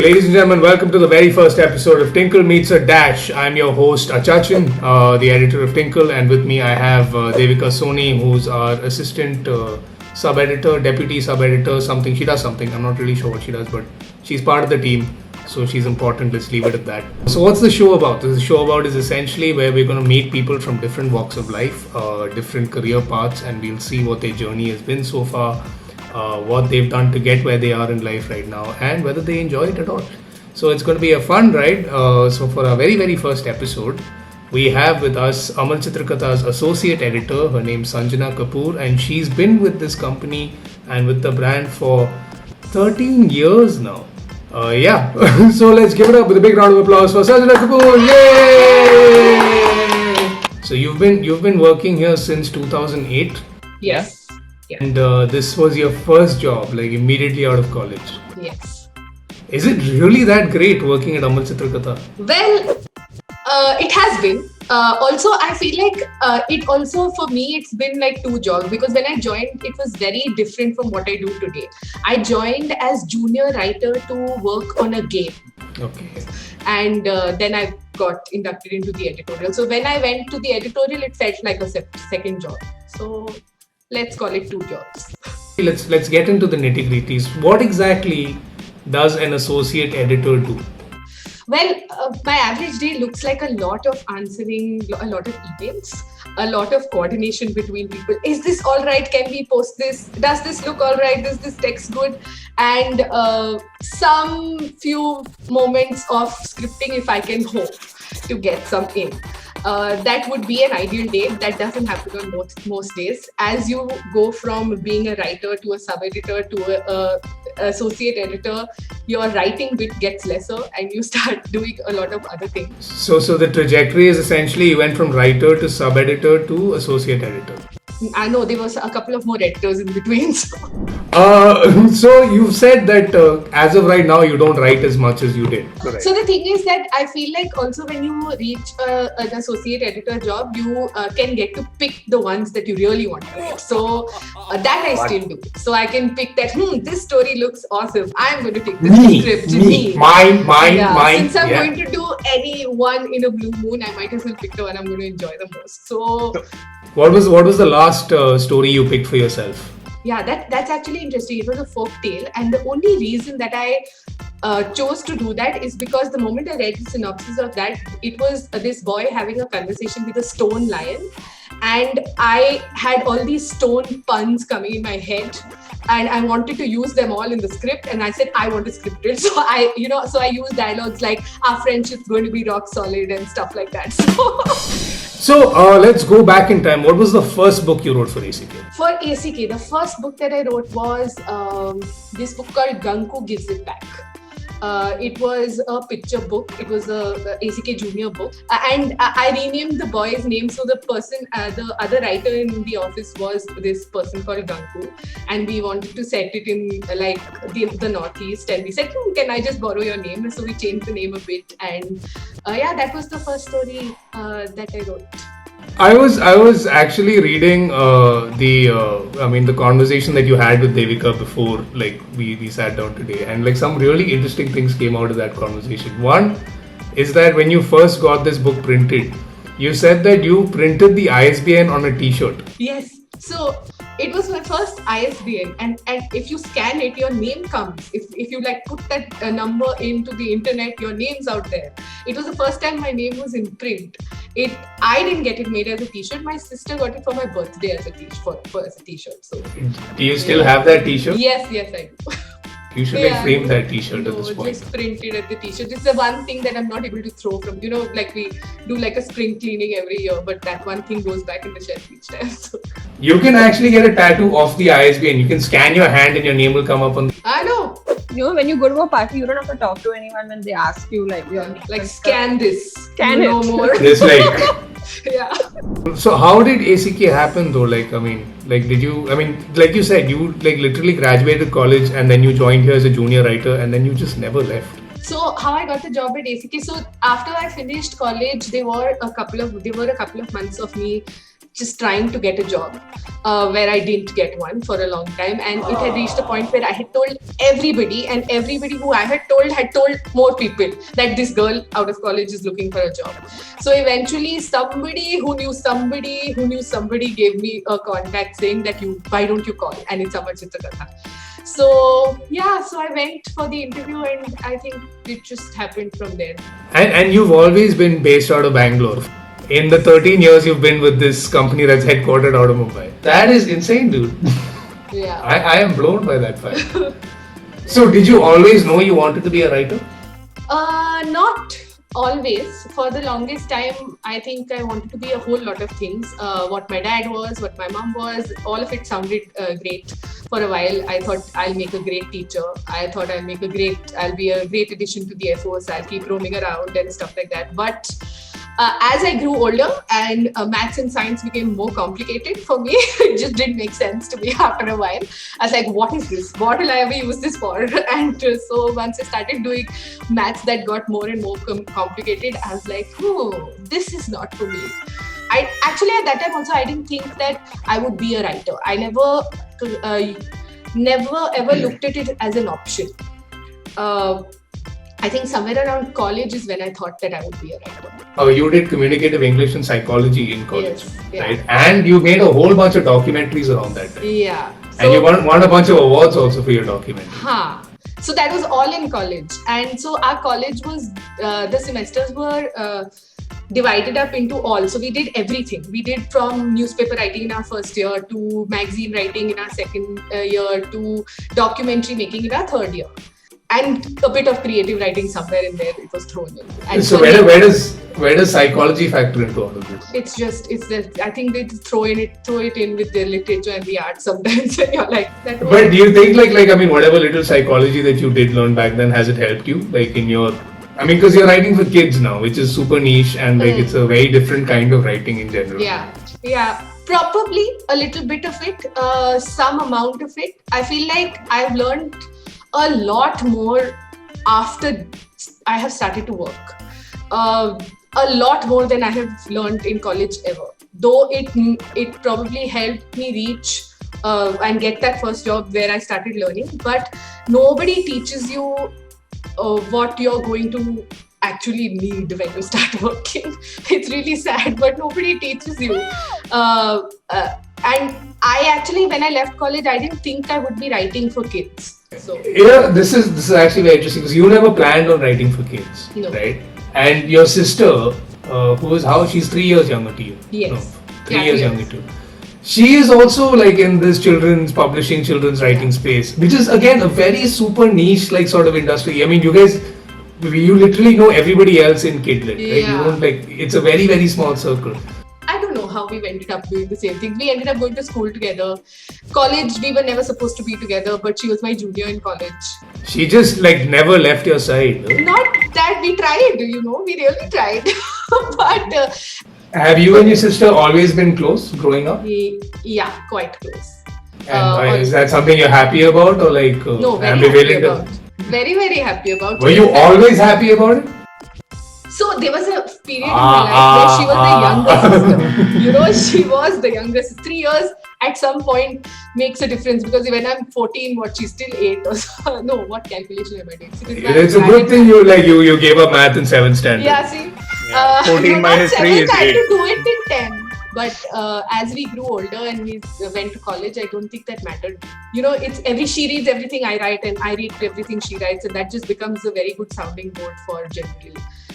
Ladies and gentlemen, welcome to the very first episode of Tinkle Meets a Dash. I'm your host Achachan, the editor of Tinkle, and with me I have Devika Soni, who's our assistant sub-editor, deputy sub-editor, something. She does something. I'm not really sure what she does, but she's part of the team, so she's important. Let's leave it at that. So what's the show about? The show about is essentially where we're going to meet people from different walks of life, different career paths, and we'll see what their journey has been so far. What they've done to get where they are in life right now, and whether they enjoy it at all. So it's going to be a fun ride. So for our very, very first episode, we have with us Amal Chitrakatha's associate editor. Her name's Sanjana Kapoor, and she's been with this company and with the brand for 13 years now. So let's give it up with a big round of applause for Sanjana Kapoor. Yay! So you've been working here since 2008. Yes. Yeah. And this was your first job, like immediately out of college. Yes. Is it really that great working at Amal Chitrakatha? Well, it has been. Also, I feel like it also, for me, it's been like two jobs, because when I joined, it was very different from what I do today. I joined as junior writer to work on a game. Okay. And then I got inducted into the editorial. So when I went to the editorial, it felt like a second job. So let's call it two jobs. Let's get into the nitty-gritties. What exactly does an associate editor do? Well, my average day looks like a lot of answering a lot of emails, a lot of coordination between people. Is this all right? Can we post this? Does this look all right? Does this text good? And some few moments of scripting if I can hope to get some in. That would be an ideal day. That doesn't happen on most days. As you go from being a writer to a sub-editor to a associate editor, your writing bit gets lesser and you start doing a lot of other things. So the trajectory is essentially you went from writer to sub-editor to associate editor. I know there was a couple of more editors in between. So you've said that as of right now you don't write as much as you did. Correct. So the thing is that I feel like also when you reach an associate editor job, you can get to pick the ones that you really want to write. So that I still do. So I can pick that, this story looks awesome. I'm going to take this script. Mine. Since I'm going to do any one in a blue moon, I might as well pick the one I'm going to enjoy the most. So what was the last story you picked for yourself? Yeah, that's actually interesting. It was a folk tale, and the only reason that I chose to do that is because the moment I read the synopsis of that, it was this boy having a conversation with a stone lion, and I had all these stone puns coming in my head, and I wanted to use them all in the script, and I said I want to script it. So I used dialogues like our friendship's going to be rock solid and stuff like that. So let's go back in time. What was the first book you wrote for ACK? For ACK, the first book that I wrote was this book called Ganku Gives It Back. It was a picture book. It was a ACK junior book. And I renamed the boy's name. So the person, the other writer in the office was this person called Ganku. And we wanted to set it in like the Northeast. And we said, can I just borrow your name? So we changed the name a bit. And that was the first story that I wrote. I was actually reading the conversation that you had with Devika before like we sat down today, and like some really interesting things came out of that conversation. One is that when you first got this book printed, you said that you printed the ISBN on a t-shirt. Yes. So it was my first ISBN, and if you scan it, your name comes. If you like put that number into the internet, your name's out there. It was the first time my name was in print. I didn't get it made as a t-shirt. My sister got it for my birthday as a t-shirt. So do you still have that t-shirt? Yes, I do. You should frame that t-shirt at this point. Just print it at the t-shirt. It's the one thing that I'm not able to throw from. Like we do like a spring cleaning every year, but that one thing goes back in the shelf each time. So. You can actually get a tattoo of the ISBN. You can scan your hand and your name will come up on. I know. When you go to a party, you don't have to talk to anyone when they ask you like your name. Like scan this. Scan it. No more. This like. Yeah. So how did ACK happen though? Like you said, you like literally graduated college and then you joined here as a junior writer and then you just never left. So how I got the job at ACK? So after I finished college, there were a couple of months of me just trying to get a job where I didn't get one for a long time, and it had reached a point where I had told everybody, and everybody who I had told more people that this girl out of college is looking for a job. So eventually somebody who knew somebody gave me a contact saying that why don't you call, and it's Amar Chitrakatha. So I went for the interview, and I think it just happened from there. And you've always been based out of Bangalore. In the 13 years you've been with this company that's headquartered out of Mumbai. That is insane, dude. Yeah. I am blown by that fact. So did you always know you wanted to be a writer? Not always. For the longest time, I think I wanted to be a whole lot of things. What my dad was, what my mom was, all of it sounded great. For a while, I thought I'll make a great teacher. I thought I'll be a great addition to the Air Force. I'll keep roaming around and stuff like that. But as I grew older and maths and science became more complicated for me, it just didn't make sense to me after a while. I was like, what is this? What will I ever use this for? And so once I started doing maths that got more and more complicated, I was like, oh, this is not for me. I actually at that time also I didn't think that I would be a writer. I never ever looked at it as an option. I think somewhere around college is when I thought that I would be a writer. Oh, you did communicative English and psychology in college, yes, right? And you made a whole bunch of documentaries around that time. Yeah. And you won a bunch of awards also for your documentary. So that was all in college. And so our college was, the semesters were divided up into all. So we did everything. We did from newspaper writing in our first year to magazine writing in our second year to documentary making in our third year. And a bit of creative writing somewhere in there, it was thrown in. And so where does psychology factor into all of this? It's just I think they throw it in with the literature and the art sometimes, and you're like that. But do you think like I mean, whatever little psychology that you did learn back then, has it helped you like in your? I mean, because you're writing for kids now, which is super niche, and like it's a very different kind of writing in general. Yeah. Probably a little bit of it, some amount of it. I feel like I've learned a lot more after I have started to work. A lot more than I have learned in college ever. Though it probably helped me reach and get that first job where I started learning. But nobody teaches you what you're going to actually need when you start working. It's really sad, but nobody teaches you. And I actually, when I left college, I didn't think I would be writing for kids. So this is actually very interesting because you never planned on writing for kids, right? And your sister, she's 3 years younger to you. Yes. No, 3 years younger to you. She is also like in this children's writing space, which is again a very super niche like sort of industry. I mean, you literally know everybody else in Kidlit, right? You don't it's a very, very small circle. I don't know how we ended up doing the same thing. We ended up going to school together. College, we were never supposed to be together, but she was my junior in college. She just never left your side. No? Not that we tried, we really tried. But have you and your sister always been close growing up? Yeah, quite close. And is that something you're happy about or no, very happy about. Very, very happy about. Were you always happy about it? So there was a period in my life where she was the younger sister. She was the youngest. 3 years at some point makes a difference because when I'm 14, she's still 8 or so. No, what calculation am I doing? It's a good thing you gave up math in 7th standard. Yeah, see. 14 minus 3 is 8. I had to do it in 10. But as we grew older and we went to college, I don't think that mattered. She reads everything I write and I read everything she writes, and that just becomes a very good sounding board for general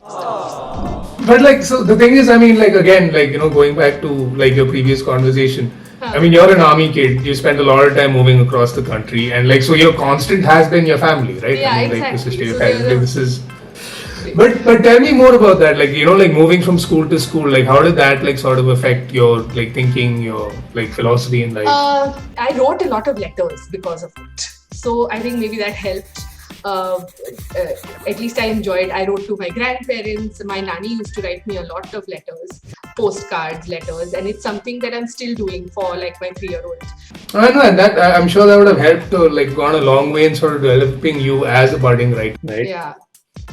stuff. But so the thing is, I mean, again, going back to your previous conversation, I mean, you're an army kid. You spend a lot of time moving across the country, and so your constant has been your family, right? Yeah, I mean, exactly. This is. But tell me more about that. Moving from school to school. How did that sort of affect your thinking, your philosophy in life? I wrote a lot of letters because of it. So I think maybe that helped. At least I enjoyed. I wrote to my grandparents. My nanny used to write me a lot of letters, postcards, letters, and it's something that I'm still doing for my 3-year-old. I know, and that I'm sure that would have helped gone a long way in sort of developing you as a budding writer, right? Yeah.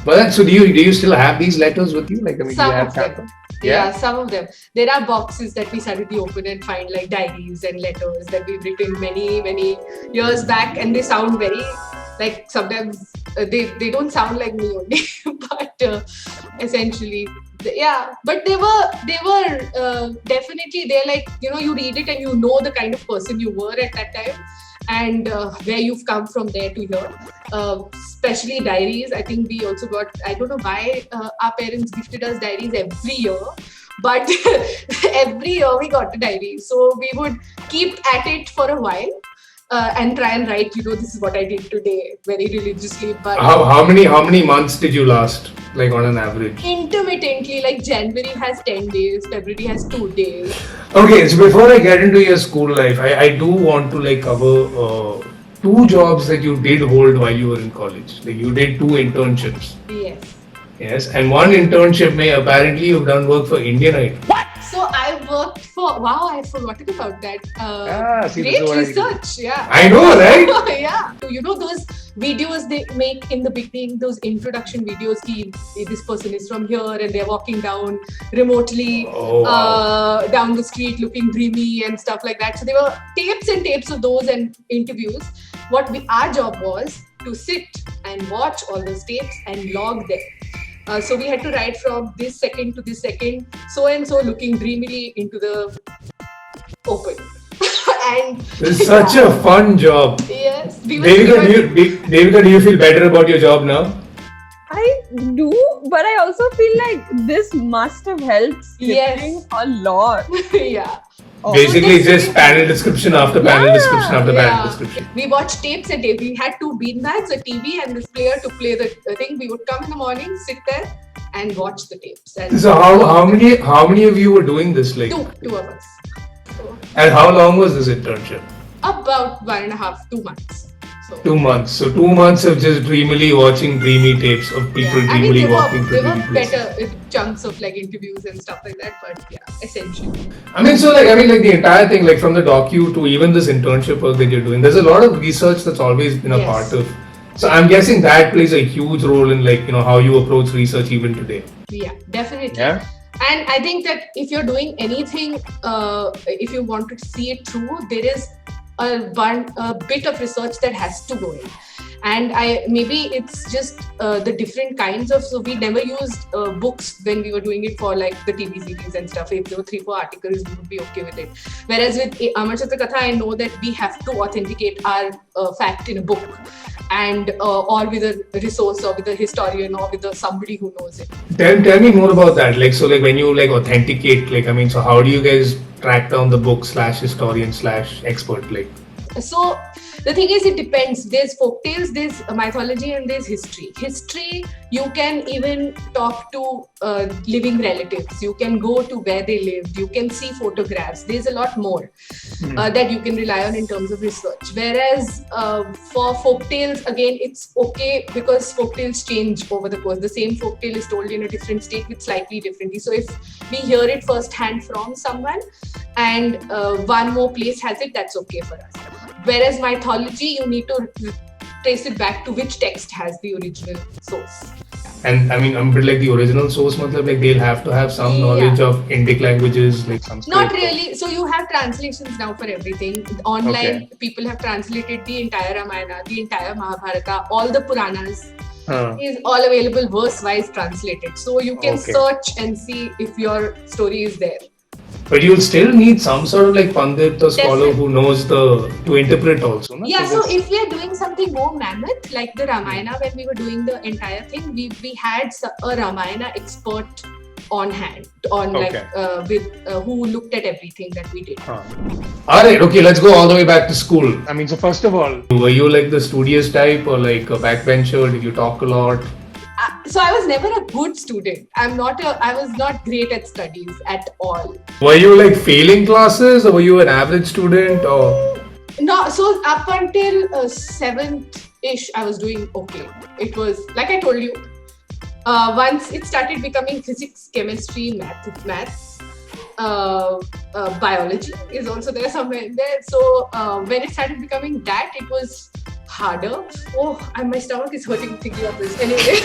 But so do you still have these letters with you? Do you have Yeah, some of them. There are boxes that we suddenly open and find like diaries and letters that we've written many years back, and they sound very like sometimes they don't sound like me only, but essentially. Yeah, but they were definitely, they're like, you read it and you know the kind of person you were at that time, and where you've come from there to here. Especially diaries. I think we also got, I don't know why our parents gifted us diaries every year, but every year we got a diary. So we would keep at it for a while. And try and write, this is what I did today, very religiously. But how many months did you last, like on an average? Intermittently, like January has 10 days, February has 2 days. Okay, so before I get into your school life, I do want to like cover 2 jobs that you did hold while you were in college. Like you did 2 internships. Yes, and one internship apparently you've done work for Indian Idol. So I worked for, wow, I forgotten about that. See, Great research, yeah. I know, right? Yeah. So, those videos they make in the beginning, those introduction videos, this person is from here and they're walking down remotely down the street looking dreamy and stuff like that. So there were tapes and tapes of those and interviews. Our job was to sit and watch all those tapes and log them. So we had to write from this second to this second, so and so looking dreamily into the open. And it's such a fun job. Yes. Devika, do you feel better about your job now? I do, but I also feel like this must have helped scripting a lot. Yeah. Basically, just panel description after panel description after panel description. We watched tapes a day. We had 2 beanbags, a TV, and this player to play the thing. We would come in the morning, sit there, and watch the tapes. And so how many of you were doing this? Like two of us. So, and how long was this internship? About 1.5, 2 months. So 2 months. So 2 months of just dreamily watching dreamy tapes of people dreamily walking through dreamy places. Better with chunks of like interviews and stuff like that, but yeah, essentially. The entire thing, like from the docu to even this internship work that you're doing, there's a lot of research that's always been a part of. So I'm guessing that plays a huge role in how you approach research even today. Yeah, definitely. Yeah. And I think that if you're doing anything, if you want to see it through, there is a bit of research that has to go in. And maybe it's just the different kinds of, so we never used books when we were doing it for like the TV series and stuff. If there were 3-4 articles, we would be okay with it. Whereas with Amar Chitra Katha, I know that we have to authenticate our fact in a book, and or with a resource or with a historian or with somebody who knows it. Tell me more about that. When you authenticate, so how do you guys track down the book /historian/expert? So the thing is, it depends. There's folktales, there's mythology, and there's history. History, you can even talk to living relatives. You can go to where they lived. You can see photographs. There's a lot more that you can rely on in terms of research. Whereas for folktales, again, it's okay because folktales change over the course. The same folktale is told in a different state with slightly differently. So if we hear it firsthand from someone and one more place has it, that's okay for us. Whereas mythology, you need to trace it back to which text has the original source. And I'm a bit like the original source, they'll have to have some knowledge of Indic languages, like Sanskrit. Not really. So you have translations now for everything. Online, people have translated the entire Ramayana, the entire Mahabharata, all the Puranas. Is all available verse-wise translated. So you can search and see if your story is there. But you'll still need some sort of pandit or scholar who knows to interpret also. No? Yeah, so if we are doing something more mammoth, like the Ramayana, when we were doing the entire thing, we had a Ramayana expert on hand, who looked at everything that we did. Alright, okay, let's go all the way back to school. So first of all, were you like the studious type or like a backbencher? Did you talk a lot? So I was never a good student. I was not great at studies at all. Were you like failing classes or were you an average student or? No, so up until 7th-ish, I was doing okay. It was, like I told you, once it started becoming physics, chemistry, maths, biology is also there somewhere in there. So when it started becoming that, it was harder. My stomach is hurting thinking of this. Anyway,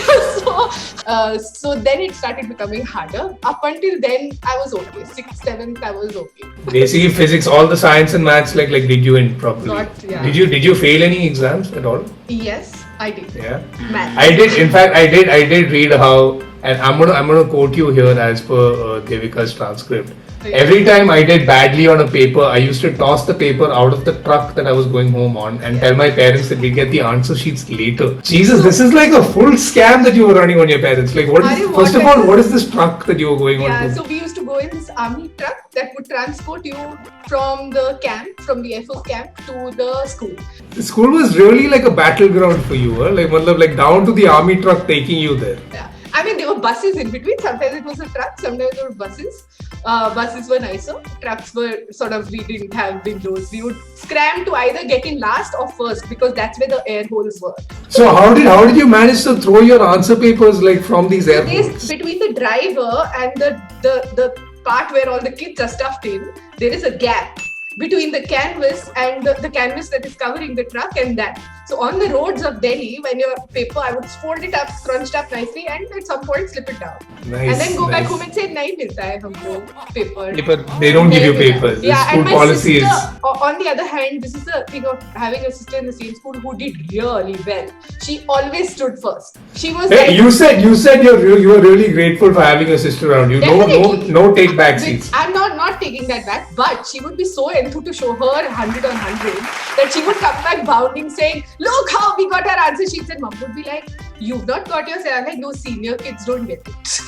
so then it started becoming harder. Up until then, I was okay. 6th, 7th, I was okay. Basically, physics, all the science and maths, like did you in properly? Yeah. Did you fail any exams at all? Yes, I did. Yeah. Maths. I did. In fact, I did read how, and I'm gonna quote you here as per Devika's transcript. Every time I did badly on a paper, I used to toss the paper out of the truck that I was going home on and tell my parents that we'd get the answer sheets later. Jesus, this is like a full scam that you were running on your parents. Like, first of all, what is this truck that you were going on to? Yeah, so we used to go in this army truck that would transport you from the camp, from the Air Force camp to the school. The school was really like a battleground for you, huh? Like down to the army truck taking you there. Yeah. I mean, there were buses in between. Sometimes it was a truck, sometimes there were buses. Buses were nicer. Trucks were we didn't have windows. We would scram to either get in last or first because that's where the air holes were. So how did you manage to throw your answer papers like from these air holes? Between the driver and the part where all the kids are stuffed in, there is a gap between the canvas and the canvas that is covering the truck and that. So on the roads of Delhi, when your paper, I would fold it up, scrunched up nicely, and at some point slip it down. Nice, and then go back home and say, "Nahi milta hai humko paper." They don't give you papers. Yeah, school and my policy sister, on the other hand, this is the thing of having a sister in the same school who did really well. She always stood first. She was. Hey, you said you were really grateful for having a sister around you. No take back seats. I'm not taking that back, but she would be so enthused to show her 100 on 100 that she would come back bounding saying, "Look how we got our answer sheets," and mom would be like, "You've not got yours." I'm like, "No, senior kids don't get it."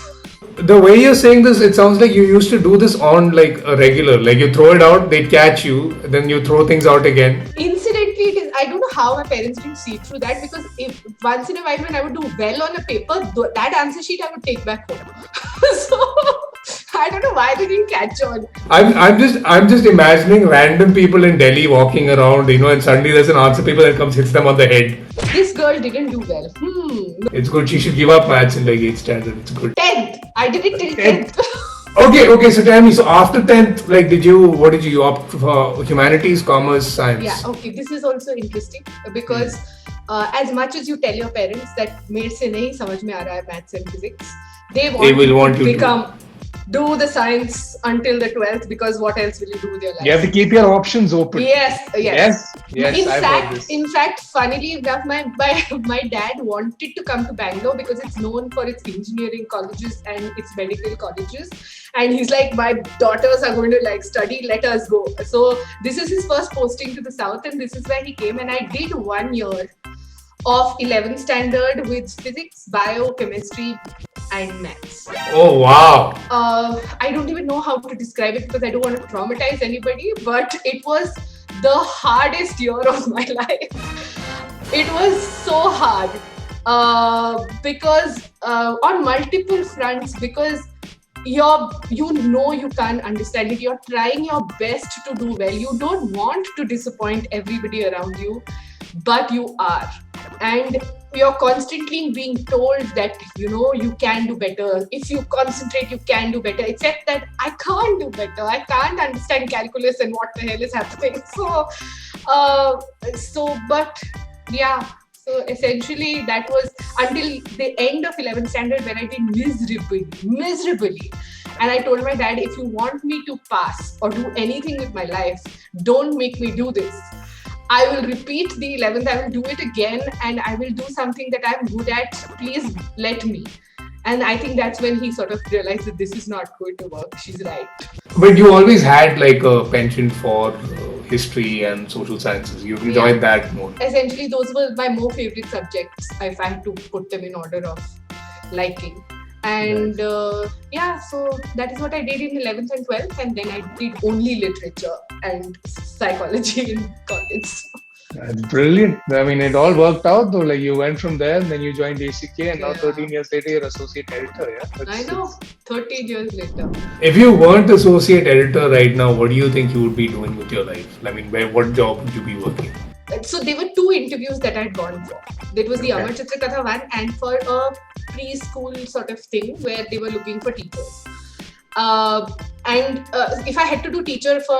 The way you're saying this, it sounds like you used to do this on like a regular. Like you throw it out, they'd catch you, then you throw things out again. Incidentally, it is. I don't know how my parents didn't see through that because if once in a while when I would do well on a paper, that answer sheet I would take back home. So I don't know why they didn't catch on. I'm just imagining random people in Delhi walking around, and suddenly there's an answer paper that comes hits them on the head. This girl didn't do well. It's good. She should give up maths in like 8th standard. It's good. 10th. I did it till 10th. Okay. So tell me. So after 10th, like, what did you opt for? Humanities, commerce, science? Yeah. Okay. This is also interesting because as much as you tell your parents that मेरे से नहीं समझ में आ रहा है maths and physics, they will want you to do the science until the 12th because what else will you do with your life? You have to keep your options open. Yes. In fact, funnily enough, my dad wanted to come to Bangalore because it's known for its engineering colleges and its medical colleges. And he's like, my daughters are going to study, let us go. So this is his first posting to the south and this is where he came. And I did 1 year of 11th standard with physics, bio, chemistry, and maths. Oh wow! I don't even know how to describe it because I don't want to traumatize anybody, but it was the hardest year of my life. It was so hard because on multiple fronts, because you can't understand it. You're trying your best to do well. You don't want to disappoint everybody around you, but you are. And you're constantly being told that, you can do better. If you concentrate, you can do better. Except that I can't do better. I can't understand calculus and what the hell is happening. So essentially that was until the end of 11th standard when I did miserably. And I told my dad, if you want me to pass or do anything with my life, don't make me do this. I will repeat the 11th, I will do it again and I will do something that I'm good at. Please let me. And I think that's when he sort of realized that this is not going to work. She's right. But you always had like a penchant for history and social sciences. You enjoyed that more. Essentially, those were my more favorite subjects if I had to put them in order of liking. And so that is what I did in 11th and 12th. And then I did only literature and psychology in college. That's brilliant. I mean, it all worked out though. Like you went from there, and then you joined ACK, and now 13 years later, you're associate editor. Yeah, I know. 13 years later. If you weren't associate editor right now, what do you think you would be doing with your life? I mean, what job would you be working? So there were 2 interviews that I'd gone for. There was the Amar Chitra Katha one and for a preschool sort of thing where they were looking for teachers. And if I had to do teacher for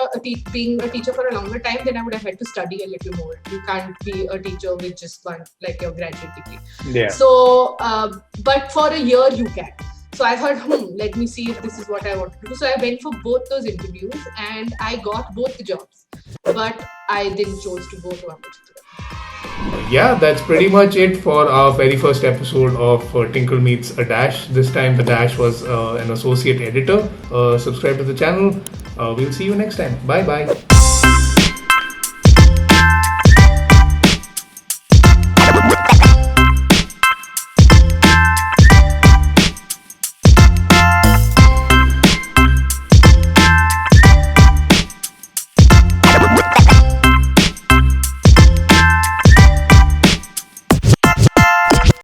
being a teacher for a longer time, then I would have had to study a little more. You can't be a teacher with just one, like your graduate degree. Yeah. So, but for a year you can. So I thought, let me see if this is what I want to do. So I went for both those interviews and I got both the jobs. But I didn't choose to go to Amritsar. Yeah, that's pretty much it for our very first episode of Tinkle Meets a Dash. This time the Dash was an associate editor. Subscribe to the channel. We'll see you next time. Bye bye.